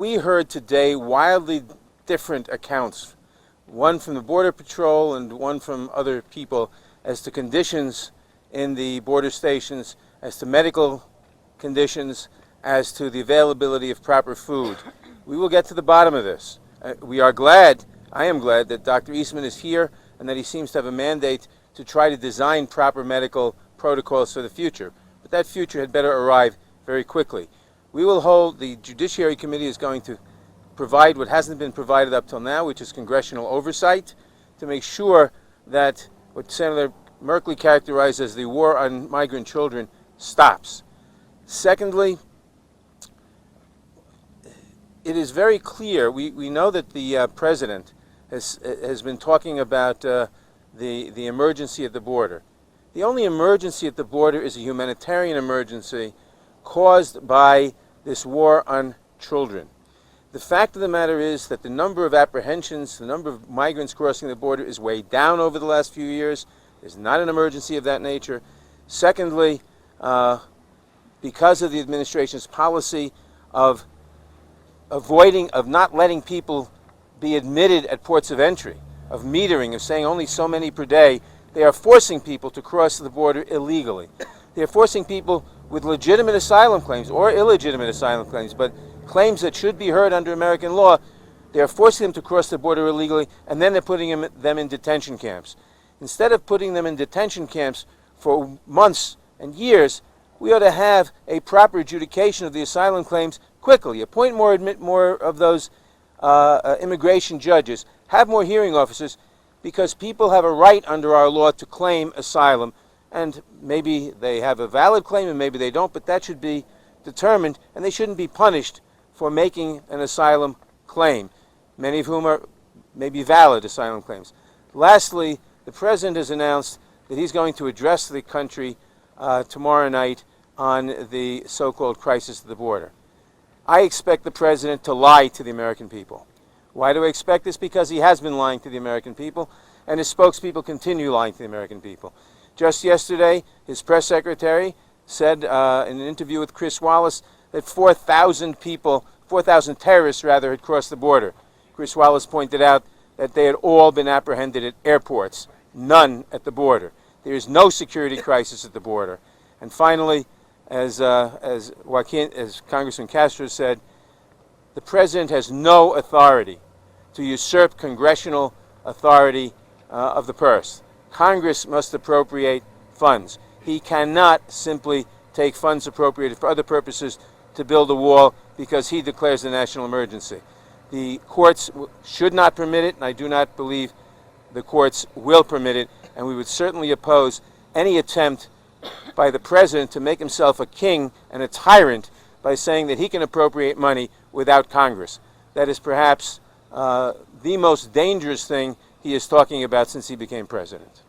We heard today wildly different accounts, one from the Border Patrol and one from other people, as to conditions in the border stations, as to medical conditions, as to the availability of proper food. We will get to the bottom of this. I am glad that Dr. Eastman is here and that he seems to have a mandate to try to design proper medical protocols for the future. But that future had better arrive very quickly. The Judiciary Committee is going to provide what hasn't been provided up till now, which is congressional oversight, to make sure that what Senator Merkley characterized as the war on migrant children stops. Secondly, it is very clear, we know that the President has been talking about the emergency at the border. The only emergency at the border is a humanitarian emergency caused by this war on children. The fact of the matter is that the number of apprehensions, the number of migrants crossing the border is way down over the last few years. There's not an emergency of that nature. Secondly, because of the administration's policy of not letting people be admitted at ports of entry, of metering, of saying only so many per day, they are forcing people to cross the border illegally. They are forcing people with legitimate asylum claims or illegitimate asylum claims, but claims that should be heard under American law. They are forcing them to cross the border illegally, and then they're putting them in detention camps. Instead of putting them in detention camps for months and years, we ought to have a proper adjudication of the asylum claims quickly. Appoint more of those immigration judges. Have more hearing officers, because people have a right under our law to claim asylum. And maybe they have a valid claim and maybe they don't, but that should be determined, and they shouldn't be punished for making an asylum claim, many of whom are maybe valid asylum claims. Lastly, the President has announced that he's going to address the country tomorrow night on the so-called crisis at the border. I expect the President to lie to the American people. Why do I expect this? Because he has been lying to the American people, and his spokespeople continue lying to the American people. Just yesterday, his press secretary said in an interview with Chris Wallace that 4,000 terrorists had crossed the border. Chris Wallace pointed out that they had all been apprehended at airports, none at the border. There is no security crisis at the border. And finally, as Congressman Castro said, the President has no authority to usurp congressional authority of the purse. Congress must appropriate funds. He cannot simply take funds appropriated for other purposes to build a wall because he declares a national emergency. The courts should not permit it, and I do not believe the courts will permit it, and we would certainly oppose any attempt by the President to make himself a king and a tyrant by saying that he can appropriate money without Congress. That is perhaps the most dangerous thing he is talking about since he became president.